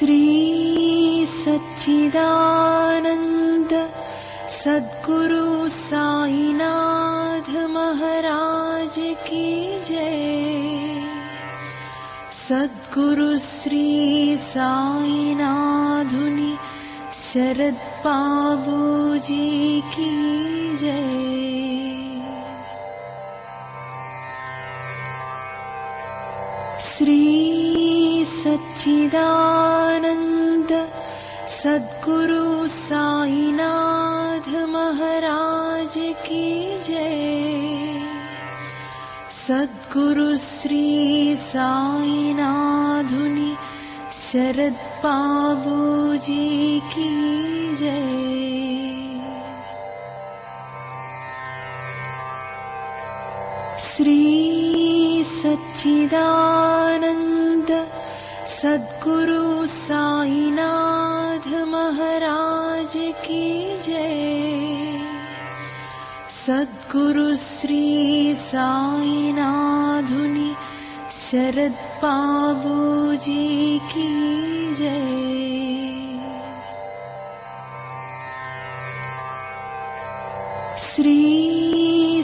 श्री सच्चिदानंद सद्गुरु साईनाथ महाराज की जय। सद्गुरु श्री साईनाथुनि शरद बाबूजी की जय। श्री सच्चिदानंद सद्गुरु साईनाथ महाराज की जय। सद्गुरु श्री साईनाथुनि शरद बाबूजी की जय। श्री सच्चिदानंद सद्गुरु साईनाथ महाराज की जय। सद्गुरु श्री साईनाथुनि शरद बाबूजी की जय। श्री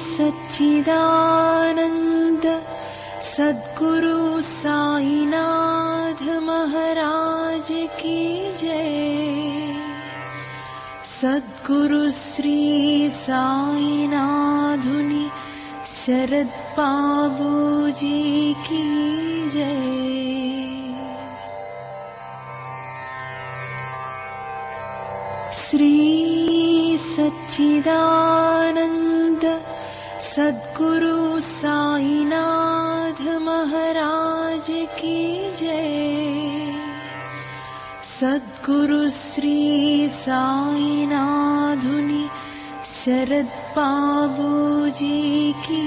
सच्चिदानंद सद्गुरु साईनाथ महाराज की जय। सद्गुरु श्री साईनाथुनि शरद बाबूजी की जय। श्री सच्चिदानंद सद्गुरु साईनाथ महाराज की जय। सद्गुरु श्री साईनाथुनि शरद बाबूजी की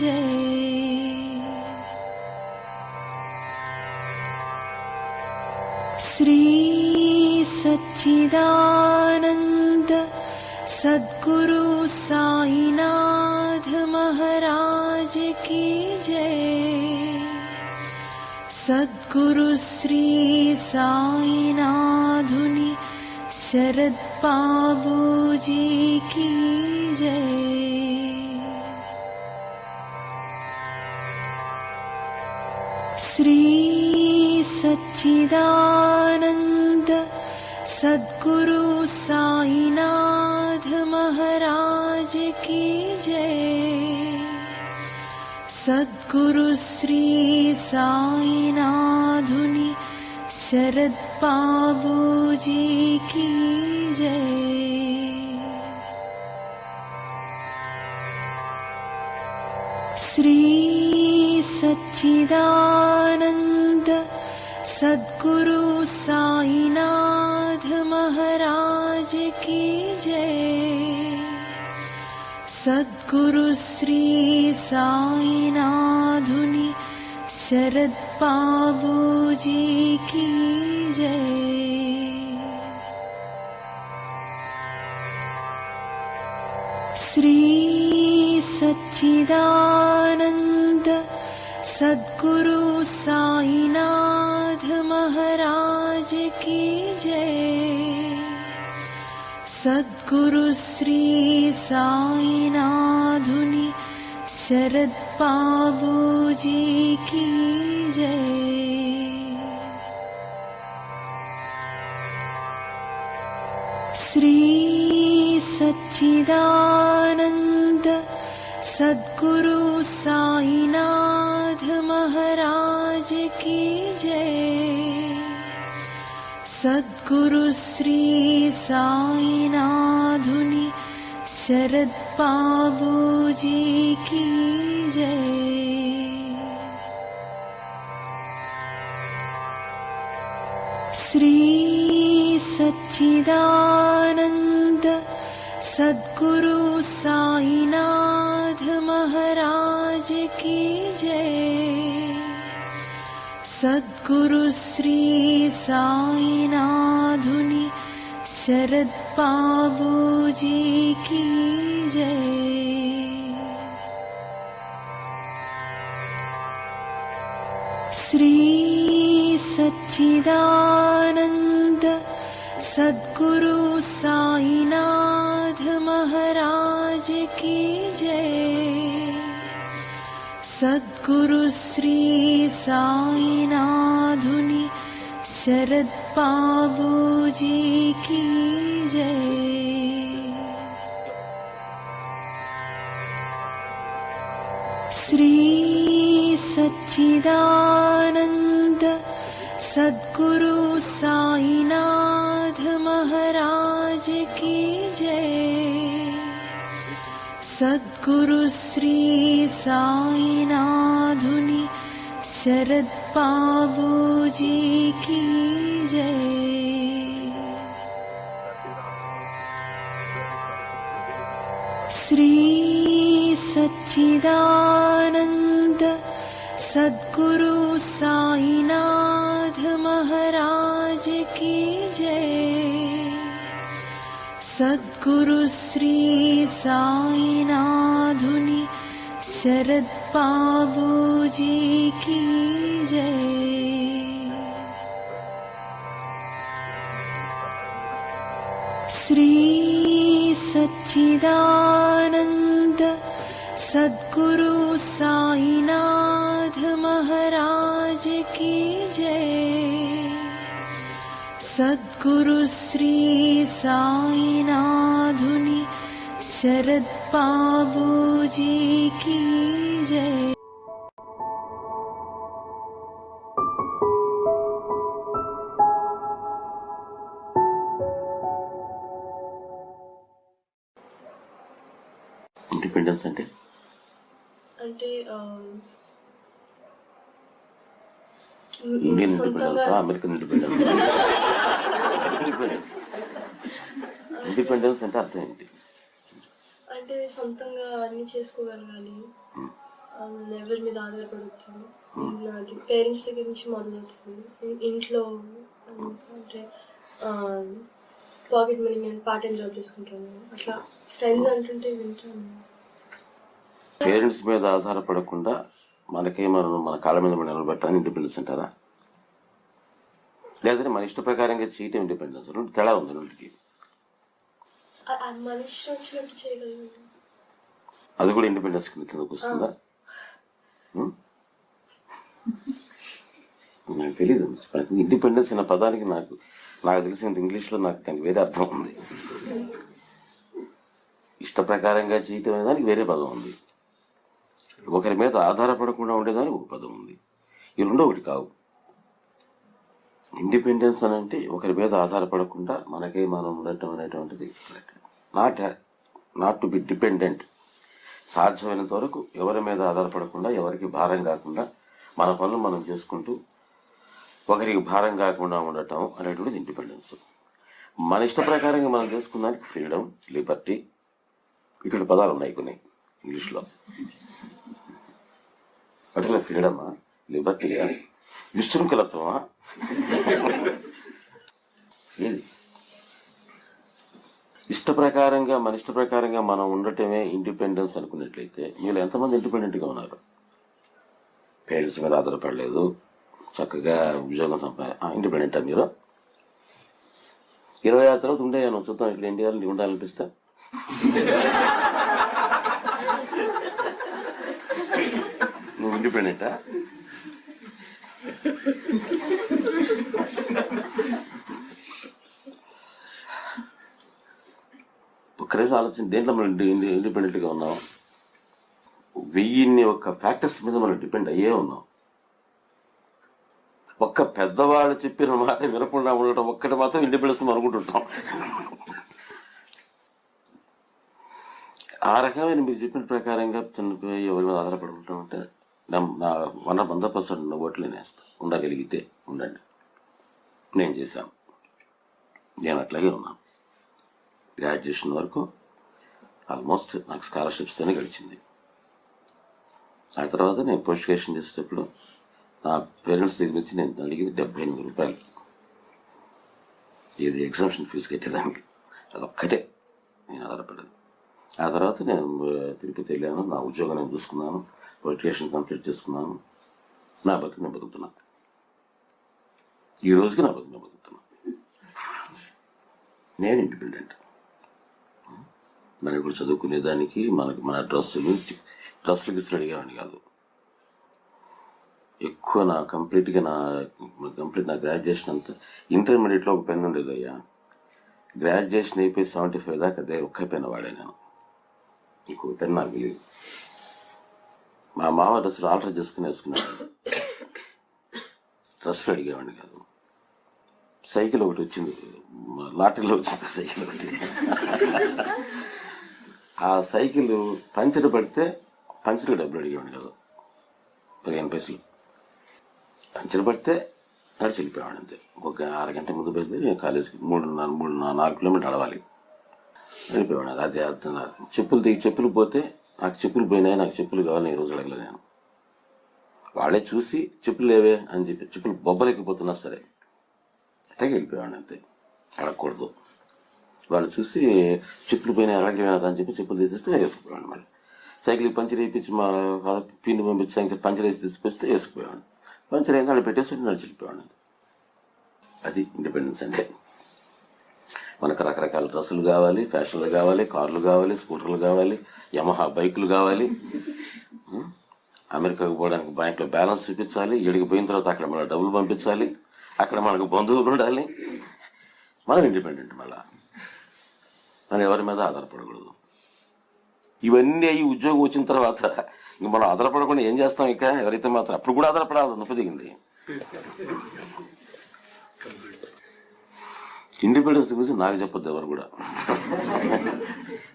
जय। श्री सच्चिदानंद सद्गुरु साईनाथ महाराज की जय। सद्गुरु श्री साईनाथुनि शरद बाबूजी की जय। श्री सच्चिदानंद सद्गुरु साईनाथ महाराज की जय। सद्गुरु श्री साईनाथुनि शरद बाबूजी की जय। श्री सच्चिदानंद सद्गुरु साईनाथ महाराज की जय। सद्गुरु श्री साईनाथुनि शरद बाबूजी की जय। श्री सच्चिदानंद सद्गुरु साईनाथ महाराज की जय। सद्गुरु श्री साईनाथुनि शरद बाबूजी की जय। श्री सच्चिदानंद सद्गुरु साईनाथ महाराज की जय। सद्गुरु श्री साईनाथुनि शरद बाबूजी की जय। श्री सच्चिदानंद सद्गुरु साईनाथ महाराज की जय। सद्गुरु श्री साईनाथुनि शरद बाबूजी की जय। श्री सच्चिदानंद सद्गुरु साईनाथ महाराज की जय। सद्गुरु श्री साईनाथुनि शरद बाबूजी की जय। श्री सच्चिदानंद सद्गुरु साईनाथ महाराज की जय। सद्गुरु श्री साईनाथुनि शरद बाबूजी की जय। श्री सच्चिदानंद सद्गुरु साईनाथ महाराज की जय। सद्गुरु श्री साईनाथुनि शरद बाबूजी की जय। श्री सच्चिदानंद सद्गुरु साईनाथ महाराज की जय। सद्गुरु श्री साईनाथुनि शरद बाबूजी की जय। ఇండిపెండెన్స్ అంటే Indian independence, American independence. Independence అంటే అర్థం ఏంటి? అంటే సొంతంగా అన్ని చేసుకోగలగాలి, ఎవరి మీద ఆధారపడవచ్చు. అది పేరెంట్స్ దగ్గర నుంచి మొదలవుతుంది. ఇంట్లో అంటే పాకెట్ మనీ, నేను పార్ట్ టైం జాబ్ చేసుకుంటాను, అట్లా ఫ్రెండ్స్ అంటుంటే వింటాను. పేరెంట్స్ మీద ఆధారపడకుండా మనకేమన్నా మన కాళ్ళ మీద మనం నిలబెట్టాలని ఇండిపెండెన్స్ అంటారా? లేదంటే మన ఇష్ట ప్రకారంగా చేయటం ఇండిపెండెన్స్? రెండు తేడా ఉంది రెండుకి. మన ఇష్టం వచ్చినట్టు చేయగలను, అది కూడా ఇండిపెండెన్స్ కిందకు వస్తుందా? నాకు తెలీదు. ఇండిపెండెన్స్ అనే పదానికి నాకు తెలిసినంత ఇంగ్లీష్లో నాకు దానికి వేరే అర్థం ఉంది. ఇష్ట ప్రకారంగా చేయటం అనే దానికి వేరే పదం ఉంది. ఒకరి మీద ఆధారపడకుండా ఉండేదానికి ఒక పదం ఉంది. ఈ రెండో ఒకటి కావు. ఇండిపెండెన్స్ అని అంటే ఒకరి మీద ఆధారపడకుండా మనకే మనం ఉండటం అనేటువంటిది. Not to be dependent. సాధ్యమైనంత వరకు ఎవరి మీద ఆధారపడకుండా, ఎవరికి భారం కాకుండా మన పనులు మనం చేసుకుంటూ ఒకరికి భారం కాకుండా ఉండటం అనేటువంటిది ఇండిపెండెన్స్. మన ఇష్ట ప్రకారంగా మనం చేసుకున్నానికి ఫ్రీడమ్, లిబర్టీ, ఇటువంటి పదాలు ఉన్నాయి కొన్ని ఇంగ్లీష్లో. అంటే ఫ్రీడమా, లిబర్టీయా, విశృంఖలత్వమా, ఏది? మన ఇష్ట ప్రకారంగా మనం ఉండటమే ఇండిపెండెన్స్ అనుకున్నట్లయితే మీరు ఎంతమంది ఇండిపెండెంట్గా ఉన్నారు? పేరెంట్స్ మీద ఆధారపడలేదు, చక్కగా ఉద్యోగం ఇండిపెండెంటా మీరు? 26 తర్వాత ఉండేయాను చూద్దాం, ఇట్లా ఇండియాలో ఉండాలనిపిస్తా? నువ్వు ఇండిపెండెంటా? ఒక్కరోజు ఆలోచన, దేంట్లో మనం ఇండిపెండెంట్గా ఉన్నాం? 1000 ఫ్యాక్టర్స్ మీద మనం డిపెండ్ అయ్యే ఉన్నాం. ఒక్క పెద్దవాళ్ళు చెప్పిన మాట వినకుండా ఉండటం ఒక్కటి మాత్రం ఇండిపెండెన్స్ అనుకుంటుంటాం. ఆ రకమైన మీరు చెప్పిన ప్రకారంగా చనిపోయి ఎవరి మీద ఆధారపడుకుంటాం అంటే నా 100% ఓట్లు నేనేస్తాను. ఉండగలిగితే ఉండండి. నేను చేశాను, నేను అట్లాగే ఉన్నాను. గ్రాడ్యుయేషన్ వరకు ఆల్మోస్ట్ నాకు స్కాలర్షిప్స్తోనే గడిచింది. ఆ తర్వాత నేను పోస్ట్ గ్రాడ్యుయేషన్ చేసేటప్పుడు నా పేరెంట్స్ దగ్గర నుంచి నేను అడిగింది 78 రూపాయలు. ఇది ఎగ్జామ్షన్ ఫీజు కట్టేదానికి. అదొక్కటే నేను ఆధారపడేది. ఆ తర్వాత నేను తిరుపతి వెళ్ళాను, నా ఉద్యోగం నేను చూసుకున్నాను, క్వాలిఫికేషన్ కంప్లీట్ చేసుకున్నాను, నా బతుకు నేను బతుకుతున్నాను. ఈ రోజుకి నా బతుకుతున్నా. నేను ఇండిపెండెంట్. మనం ఇప్పుడు చదువుకునేదానికి మన డ్రెస్సులకి ఇసులు అడిగేవాడిని కాదు. ఎక్కువ నా గ్రాడ్యుయేషన్ అంతా ఇంటర్మీడియట్లో ఒక పెన్ ఉండేది అయ్యా. గ్రాడ్యుయేషన్ అయిపోయి 75 దాకా అదే ఒక్క పెన్ వాడే నేను. ఇంకో పెన్ నాకు తెలియదు. మా మామ డ్రెస్సులు ఆల్టర్ చేసుకుని వేసుకునేవాడిని. డ్రెస్సులు అడిగేవాడిని కాదు. సైకిల్ ఒకటి వచ్చింది, లాటరీలో వచ్చింది సైకిల్ ఒకటి. ఆ సైకిల్ పంచర్ పడితే పంచర్కి డబ్బులు అడిగేవాడిని కాదు. 15 పైసలు. పంచర్ పడితే నడిచి వెళ్ళిపోయాడు అంతే. ఒక అరగంట ముందు పోయి కాలేజీకి 4 కిలోమీటర్లు నడవాలి. వెళ్ళిపోయాడు. అది చెప్పులు పోతే నాకు చెప్పులు పోయినాయి, నాకు చెప్పులు కావాలని ఈ రోజు అడగలేదు నేను. వాళ్ళే చూసి చెప్పులు లేవే అని చెప్పి చెప్పులు బొబ్బలెక్కిపోతున్నా సరే అట్లాగే వెళ్ళిపోయాడు అంతే. అడగకూడదు. వాళ్ళు చూసి చెప్పులు పోయినాయి అలాగే అని చెప్పి చెప్పులు తీసేస్తే వేసుకుపోయాడు. మళ్ళీ సైకిల్కి పంచర్ వేయించి మా పిన్ని పంపించి సైకిల్ పంచర్ వేసి తీసుకొస్తే వేసుకుపోయాడు. పంచర్ అయింది, అక్కడ పెట్టేసి నడిచిపోయాడు. అది ఇండిపెండెన్స్ అంటే. మనకు రకరకాల డ్రెస్సులు కావాలి, ఫ్యాషన్లు కావాలి, కార్లు కావాలి, స్కూటర్లు కావాలి, యమహా బైకులు కావాలి. అమెరికాకు పోవడానికి బ్యాంక్లో బ్యాలెన్స్ చూపించాలి. ఏడికి పోయిన తర్వాత అక్కడ మన డబ్బులు పంపించాలి. అక్కడ మనకు బంధువులు ఉండాలి. మనం ఇండిపెండెంట్. మనం ఎవరి మీద ఆధారపడకూడదు. ఇవన్నీ అయ్యి ఉద్యోగం వచ్చిన తర్వాత ఇంక మనం ఆధారపడకుండా ఏం చేస్తాం? ఇక ఎవరైతే మాత్రం అప్పుడు కూడా ఆధారపడాలి. నొప్పి దిగింది. ఇండిపెండెన్స్ గురించి నాకు చెప్పొద్దు ఎవరు కూడా.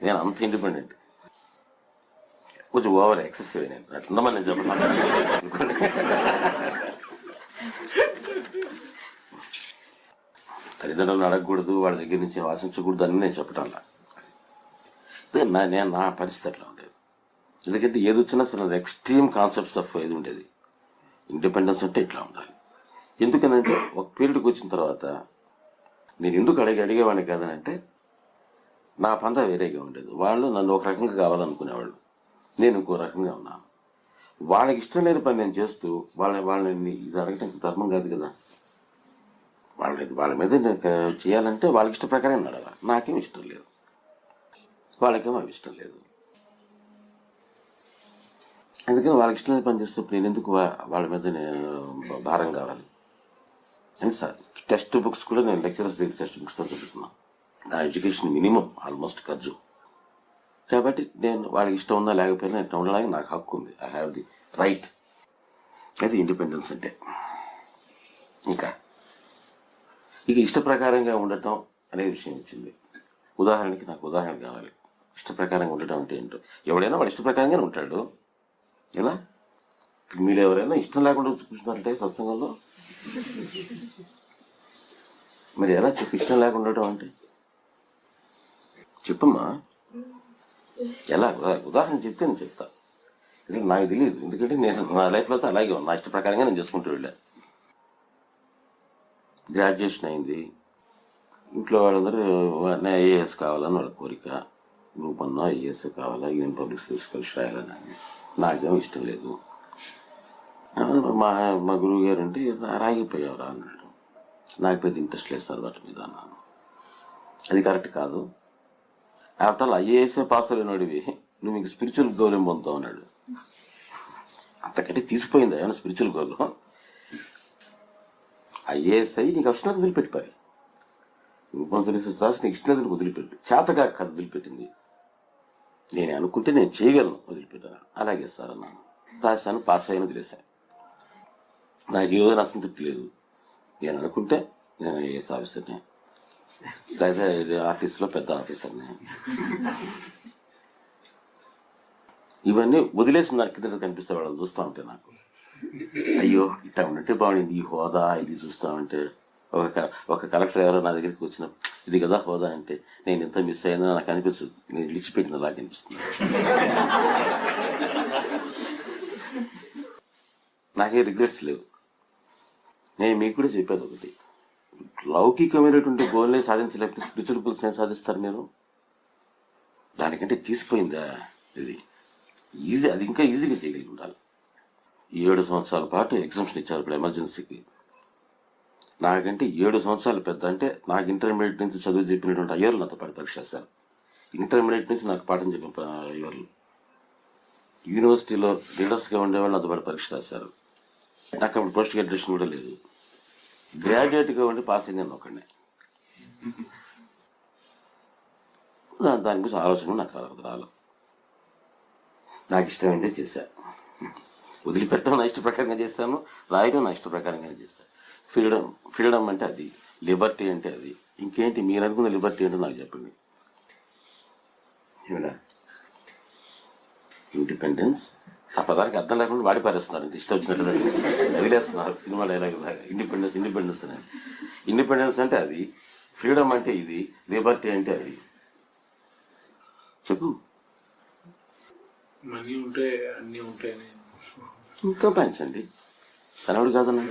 నేను అంత ఇండిపెండెంట్. కొంచెం ఓవర్ ఎక్సెసివ్. నేను అట్లుందమని నేను చెప్పాను. తల్లిదండ్రులను అడగకూడదు, వాళ్ళ దగ్గర నుంచి ఆశించకూడదు అని నేను చెప్పటంలా. నా పరిస్థితి అట్లా ఉండేది. ఎందుకంటే ఏది వచ్చినా సరే ఎక్స్ట్రీమ్ కాన్సెప్ట్స్ ఆఫ్ ఇది ఉండేది. ఇండిపెండెన్స్ అంటే ఇట్లా ఉండాలి. ఎందుకనంటే ఒక పీరియడ్కి వచ్చిన తర్వాత నేను ఎందుకు అడిగేవాడిని కాదనంటే నా పంతా వేరేగా ఉండేది. వాళ్ళు నన్ను ఒక రకంగా కావాలనుకునేవాళ్ళు, నేను ఇంకో రకంగా ఉన్నాను. వాళ్ళకి ఇష్టం లేని పని నేను చేస్తూ వాళ్ళని ఇది అడగటం ధర్మం కాదు కదా. వాళ్ళ మీద చేయాలంటే వాళ్ళకి ఇష్ట ప్రకారం నడవాలి. నాకేం ఇష్టం లేదు, వాళ్ళకేమో అవి ఇష్టం లేదు. అందుకని వాళ్ళకి ఇష్టం లేని పని చేస్తే నేను ఎందుకు వాళ్ళ మీద భారం కావాలి అని సార్. టెక్స్ట్ బుక్స్ కూడా నేను లెక్చరర్స్ దగ్గర టెక్స్ట్ బుక్స్ చదువుతున్నాను. నా ఎడ్యుకేషన్ మినిమం ఆల్మోస్ట్ ఖర్చు. కాబట్టి నేను వాళ్ళకి ఇష్టం ఉందా లేకపోయినా ఇట్లా ఉండడానికి నాకు హక్కు ఉంది. I have the right. అది ఇండిపెండెన్స్ అంటే. ఇక ఇష్ట ప్రకారంగా ఉండటం అనే విషయం వచ్చింది. ఉదాహరణకి నాకు ఉదాహరణ కావాలి. ఇష్ట ప్రకారంగా ఉండటం అంటే ఏంటో. ఎవడైనా వాడు ఇష్ట ప్రకారంగానే ఉంటాడు. ఎలా? మీరు ఎవరైనా ఇష్టం లేకుండా కూర్చున్నారంటే సత్సంగంలో మరి ఎలా చెప్పు? ఇష్టం లేకుండా ఉండటం అంటే చెప్పమ్మా. ఎలా? ఉదాహరణ చెప్తే నేను చెప్తా. నాకు తెలియదు, ఎందుకంటే నేను నా లైఫ్లో అలాగే నా ఇష్ట ప్రకారంగా నేను చేసుకుంటూ వెళ్ళా. గ్రాడ్యుయేషన్ అయింది. ఇంట్లో వాళ్ళందరూ ఐఏఎస్ కావాలని వాళ్ళ కోరిక. గ్రూప్ 1 ఐఏఎస్ కావాలా, యూనియన్ పబ్లిక్ సర్వీస్ కలిసి రాయాలని. నాకేమో ఇష్టం లేదు. మా గురువు గారు అంటే రాగిపోయావురా అన్నాడు. నాకు పెద్ద ఇంట్రెస్ట్ లేదు సార్ వాటి మీద అన్నాను. అది కరెక్ట్ కాదు. ఆఫ్టర్ ఆల్ ఐఏఎస్ఏ పాస్ అయినోడివి నువ్వు ఇంక స్పిరిచువల్ గోల్ ఏం పొందుతావు అన్నాడు. అంతకంటే తీసిపోయింది ఏమైనా స్పిరిచువల్ గోల్? ఐఏఎస్ అయ్యి నీకు అష్టం వదిలిపెట్టిపోయి గ్రూప్ 1 సర్వీసెస్ రాసి నీకు ఇష్టం వదిలిపెట్టు. చేతగా కథ వదిలిపెట్టింది. నేను అనుకుంటే నేను చేయగలను, వదిలిపెట్టాను. అలాగే సార్ అన్నాను. రాశాను, పాస్ అయ్యాను, వదిలేశాను. నాకు ఏదో అసంతృప్తి లేదు. నేను అనుకుంటే నేను ఐఏఎస్ ఆఫీసర్ని, లేదా ఆఫీస్లో పెద్ద ఆఫీసర్ని. ఇవన్నీ వదిలేసి నాకు కింద కనిపిస్తే వాళ్ళని చూస్తూ ఉంటే నాకు అయ్యో ఇట్లా ఉన్నట్టే బాగుండింది ఈ హోదా. ఇది చూస్తూ ఉంటే ఒక కలెక్టర్ ఎవరో నా దగ్గరికి వచ్చిన ఇది కదా హోదా అంటే నేను ఎంత మిస్ అయినా నాకు అనిపిస్తుంది. నేను విడిచిపెట్టినలాగా అనిపిస్తుంది. నాకే రిగ్రెట్స్ లేవు. నేను మీకు కూడా చెప్పేది ఒకటి, లౌకికమైనటువంటి గోల్ని సాధించలేకపోతే స్పిరిచువల్ గోల్స్ ఏం సాధిస్తారు మీరు? దానికంటే తీసిపోయిందా ఇది ఈజీ. అది ఇంకా ఈజీగా చేయగలిగి ఉండాలి. 7 సంవత్సరాల పాటు ఎగ్జామ్షన్ ఇచ్చారు ఇప్పుడు ఎమర్జెన్సీకి. నాకంటే 7 సంవత్సరాలు పెద్ద. అంటే నాకు ఇంటర్మీడియట్ నుంచి చదువు చెప్పినటువంటి అయ్యర్లు నాతో పాటు పరీక్ష రాశారు. ఇంటర్మీడియట్ నుంచి నాకు పాఠం చెప్పిన అయ్యర్లు, యూనివర్సిటీలో లీడర్స్గా ఉండేవాళ్ళు నాతో పాటు పరీక్ష రాశారు. నాకు అప్పుడు పోస్ట్ గ్రాడ్యుయేషన్ కూడా లేదు. గ్రాడ్యుయేట్గా ఉండి పాస్ అయింది ఒకడిని. దాని గురించి ఆలోచన నాకు రాలేదు. నాకు ఇష్టమైందే చేశాను. వదిలిపెట్టడం నా ఇష్ట ప్రకారంగా చేశాను, రాయడం నా ఇష్ట ప్రకారంగానే చేశాను. ఫ్రీడమ్ అంటే అది, లిబర్టీ అంటే అది. ఇంకేంటి మీరు అనుకున్న లిబర్టీ అంటే నాకు చెప్పండి. ఇండిపెండెన్స్ ఆ పదానికి అర్థం లేకుండా వాడి పారేస్తున్నారు, ఇంత ఇష్టం వచ్చినట్టుగా వదిలేస్తున్నారు సినిమా డైలాగ్ లాగా. ఇండిపెండెన్స్ అని. ఇండిపెండెన్స్ అంటే అది, ఫ్రీడమ్ అంటే ఇది, లిబర్టీ అంటే అది. చెప్పు. మనీ ఉంటే అన్నీ ఉంటాయని సంపాదించండి, కనబడి కాదన్నా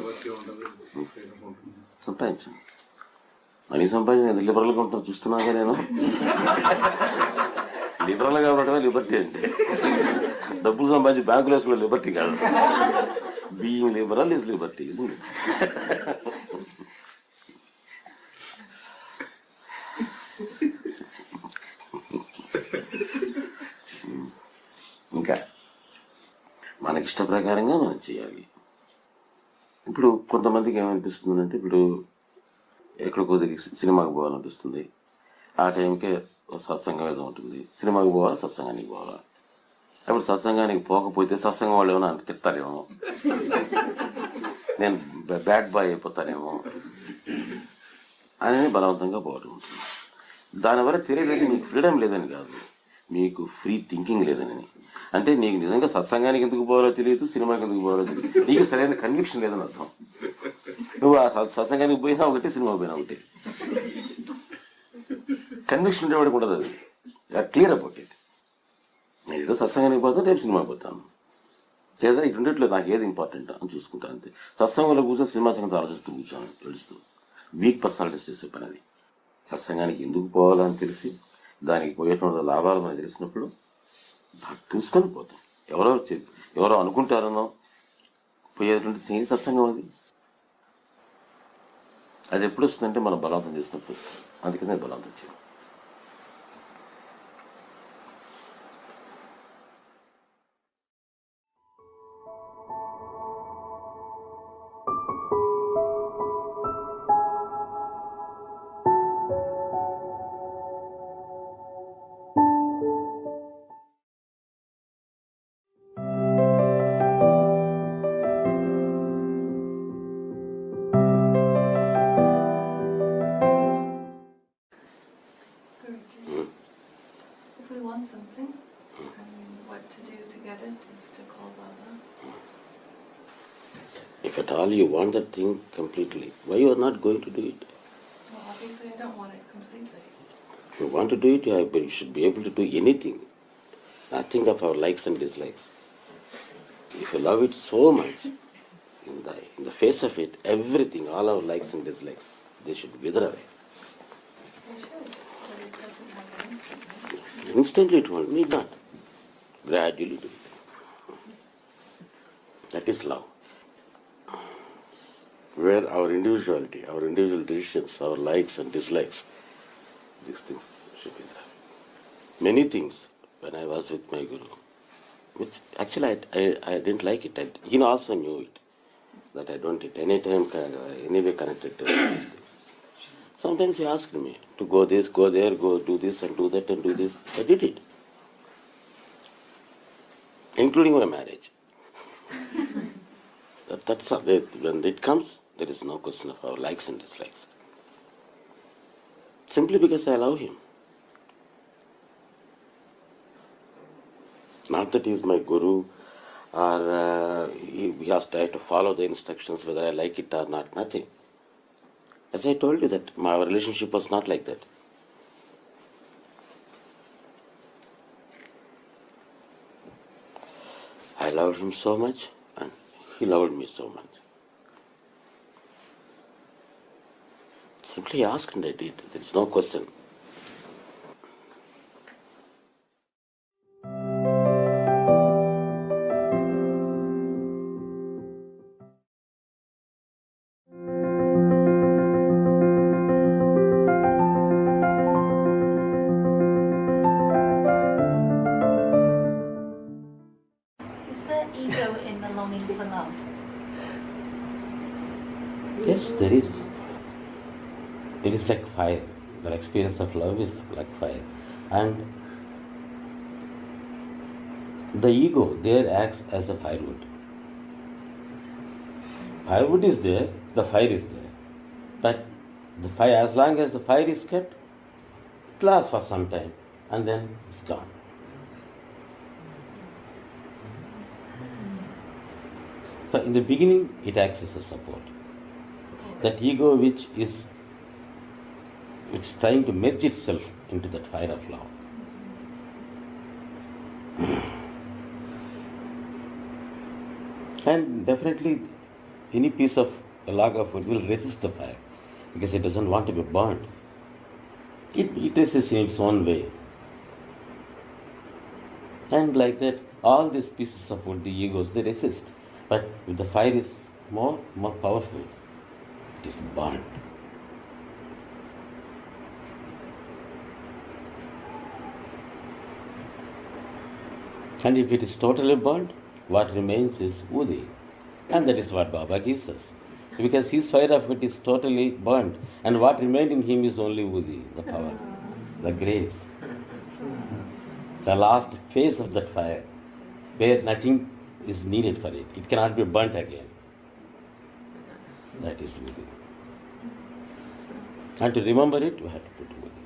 సంపాదించండి. మనీ సంపాదించి లిబరల్గా ఉంటాను చూస్తున్నాగా నేను. లిబరల్గా ఉండటమే లిబర్టీ అంటే. డబ్బులు సంపాదించి బ్యాంకులు వేసుకునే లిబర్టీ కాదు. Being liberal is Liberty. ఇంకా మనకి ఇష్ట ప్రకారంగా మనం చేయాలి. ఇప్పుడు కొంతమందికి ఏమనిపిస్తుందంటే, ఇప్పుడు ఎక్కడికో సినిమాకి పోవాలనిపిస్తుంది, ఆ టైంకే సత్సంగం ఏదో ఉంటుంది, సినిమాకి పోవాలా సత్సంగానికి పోవాలా. అప్పుడు సత్సంగానికి పోకపోతే సత్సంగం వాళ్ళు ఏమో నన్ను తిడతారేమో, నేను బ్యాడ్ బాయ్ అయిపోతానేమో అని బలవంతంగా పోవడం ఉంటుంది. దానివల్ల తెలియదంటే మీకు ఫ్రీడమ్ లేదని కాదు, మీకు ఫ్రీ థింకింగ్ లేదని. అంటే నీకు నిజంగా సత్సంగానికి ఎందుకు పోవాలో తెలియదు, సినిమాకి ఎందుకు పోవాలో తెలియదు, నీకు సరైన కన్విక్షన్ లేదని అర్థం. నువ్వు ఆ సత్సంగానికి పోయినా ఒకటి, సినిమా పోయినా ఒకటి. కన్విక్షన్ ఉండేవాడికి ఉండదు. అది క్లియర్ అబౌట్ ఇట్. నేను ఏదో సత్సంగానికి పోతాను, రేపు సినిమాకి పోతాను, లేదా ఈ రెండిట్లో నాకు ఏది ఇంపార్టెంట్ అని చూసుకుంటాను అంతే. సత్సంగంలో కూర్చొని సినిమా సంగతి ఆలోచిస్తూ కూర్చోను, తెలుస్తూ. వీక్ పర్సనాలిటీస్ చేసే పని అది. సత్సంగానికి ఎందుకు పోవాలని తెలిసి దానికి పోయేటువంటి లాభాలు మనకు తెలిసినప్పుడు చూసుకొని పోతాం. ఎవరో అనుకుంటారనో పోయేటువంటి సత్సంగం అది. అది ఎప్పుడు వస్తుందంటే మనం బలవంతం చేసినప్పుడు. అందుకనే బలవంతం చేయాలి. If we want something, and what to do to get it is to call Baba. If at all you want that thing completely, why you are not going to do it? Well, obviously I don't want it completely. If you want to do it, you should be able to do anything. Now think of our likes and dislikes. If you love it so much, in the face of it, everything, all our likes and dislikes, they should wither away. They should, but it doesn't happen instantly. Instantly it won't, need not. Gradually do it. That is love. Where our individuality, our individual decisions, our likes and dislikes, these things should be there. Many things when I was with my Guru, which actually I didn't like it. He also knew it, that I don't at any time anyway connected to these things. Sometimes he asked me to go this, go there, go do this and do that and do this. I did it, including my marriage. That's when it comes, there is no question of our likes and dislikes. Simply because I love him. Not that he is my guru or he has tried to follow the instructions whether I like it or not, nothing. As I told you that our relationship was not like that. I loved him so much and he loved me so much. Simply asked and I did. There is no question. for love. Yes, there is. It is like fire. The experience of love is like fire. And the ego there acts as the firewood. Firewood is there, the fire is there. But the fire, as long as the fire is kept, it lasts for some time and then it's gone. So in the beginning, it acts as a support. That ego which is trying to merge itself into that fire of love. And definitely any piece of a log of wood will resist the fire because it doesn't want to be burnt. It resists in its own way. And like that, all these pieces of wood, the egos, they resist. But if the fire is more powerful, it is burnt. And if it is totally burnt, what remains is Udi. And that is what Baba gives us. Because his fire of it is totally burnt, and what remained in him is only Udi, the power, the grace. The last phase of that fire, where nothing is needed for it. It cannot be burnt again. That is Udi. And to remember it, we have to put Udi.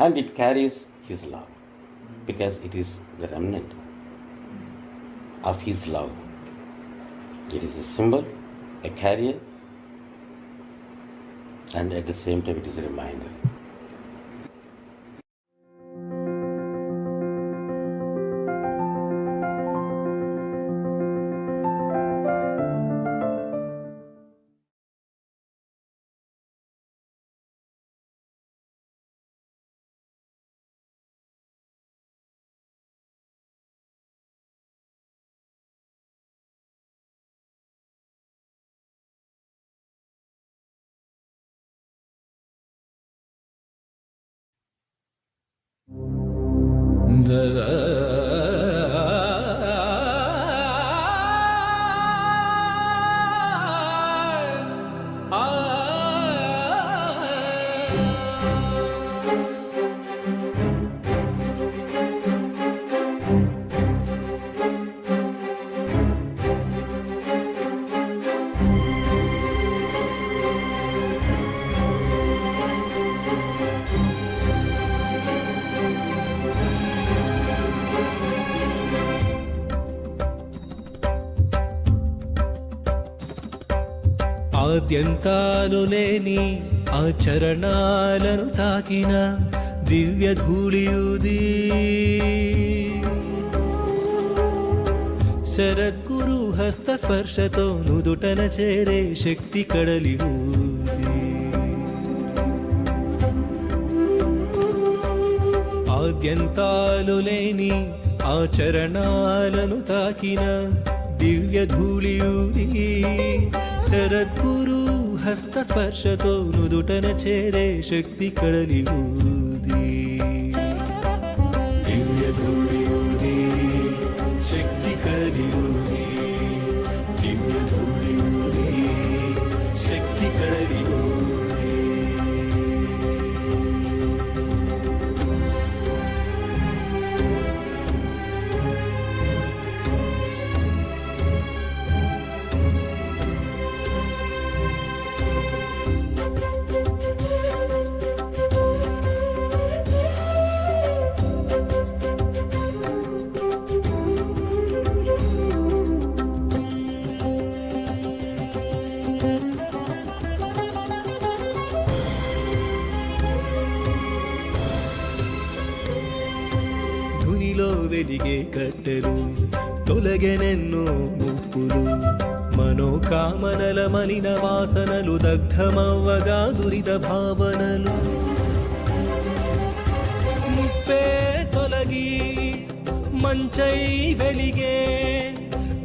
And it carries his love, because it is the remnant of his love. It is a symbol, a carrier, and at the same time it is a reminder. ఆద్యంతాలు లేని ఆచరణాలను తాకిన దివ్య ధూళియుది శరద్గురు హస్త స్పర్శతో నుదుటన చేరే శక్తి కడలి ఊది ఆద్యంతాలు లేని ఆచరణాలను తాకిన దివ్య ధూళియుది శరద్గురు హస్త స్పర్శతో నుదుటన చేరే శక్తి కడలి ఊది దివ్య ధూళియుది శక్తి కడలి ఊది దివ్య ధూళియుది శక్తి కడలి ఊది వెలిగే కట్టెలు తొలగెనెన్నో ముప్పులు మనోకామనల మలిన వాసనలు దగ్ధమవ్వగా దురిత భావనలు ముప్పే తొలగి మంచై వెలిగే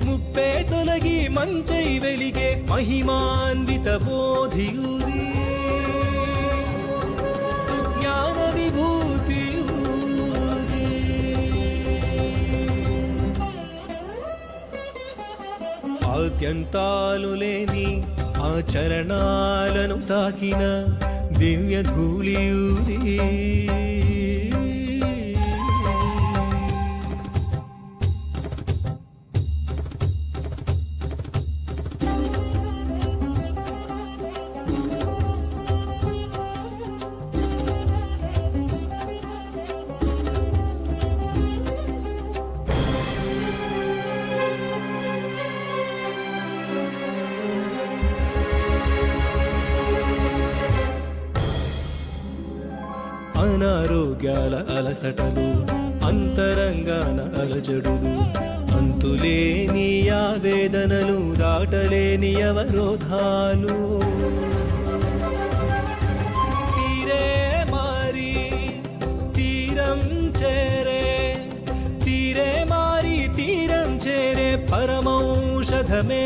ముప్పే తొలగి మంచై వెలిగే మహిమాన్విత బోధియుది సుజ్ఞాన విభూతి ఆద్యంతాలు లేని ఆచరణాలను తాకిన దివ్య ధూళియూది అనారోగ్యాల అలసటలు అంతరంగాన అలజడులు అంతులేని ఆవేదనలు దాటలేని అవరోధాలు తీరే మారి తీరం చేరే తీరే మారి తీరం చేరే పరమౌషధమే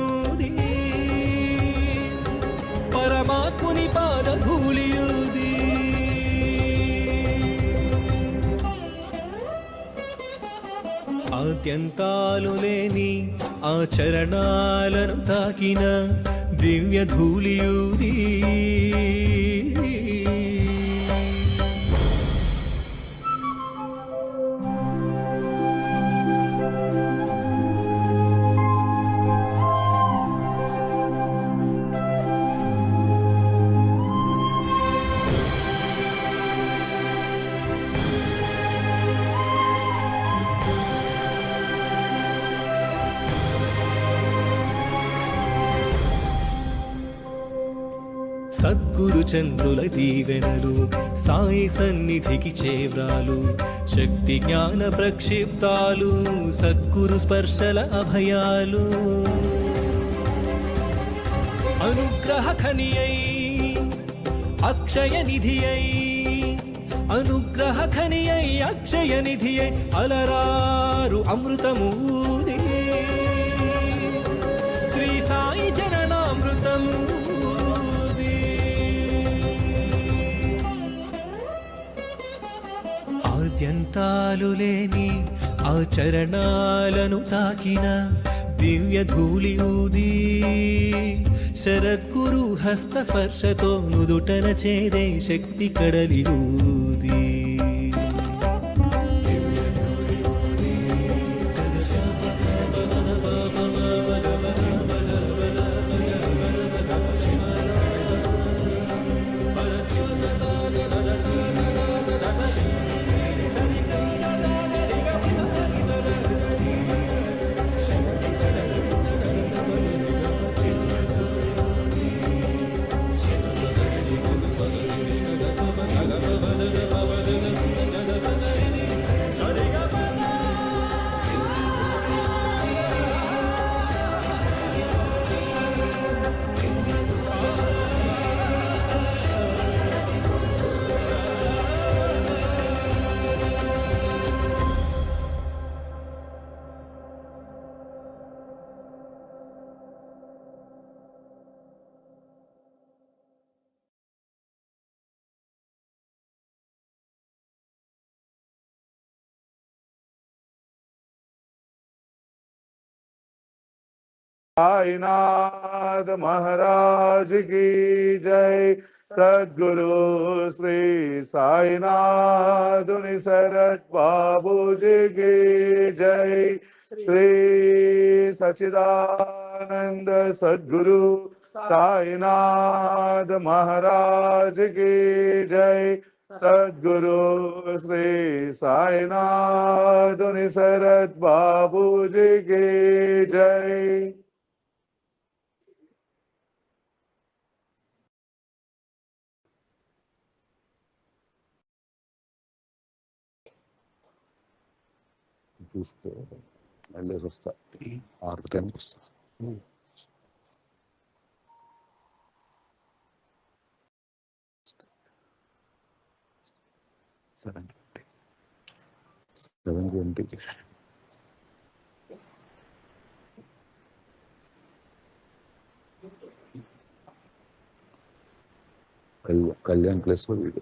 ఊది పరమాత్ముని పాదధూళియూది ఆద్యంతాలు లేని ఆచరణాలను తాకిన దివ్య ధూళియూది సద్గురు చంద్రుల దీవెనలు సాయి సన్నిధికి చేవ్రాలు శక్తి జ్ఞాన ప్రక్షిప్తాలు సద్గురు స్పర్శల అభయాలు అనుగ్రహ ఖనియై అక్షయ నిధియై అనుగ్రహ ఖనియై అక్షయ నిధియై అలరారు అమృతమూది శ్రీ సాయి జననామృతము ఆద్యంతాలు లేని ఆచరణాలను తాకిన దివ్య ధూళియూది శరద్గురు హస్త స్పర్శతో నుదుటన చేరే శక్తి కడలియూది साईनाथ महाराज की जय। सद्गुरु श्री साईनाथ शरद बाबू जी की जय। श्री सच्चिदानंद सद्गुरु साईनाथ महाराज की जय। सद्गुरु श्री साईनाथ शरद बाबू जी की जय। చూస్తే వెళ్ళేసి వస్తా 6 టైంకి వస్తా. 7:20 కళ్యాణ్ ప్లేస్ లో వీడు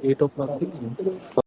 8 o'clock.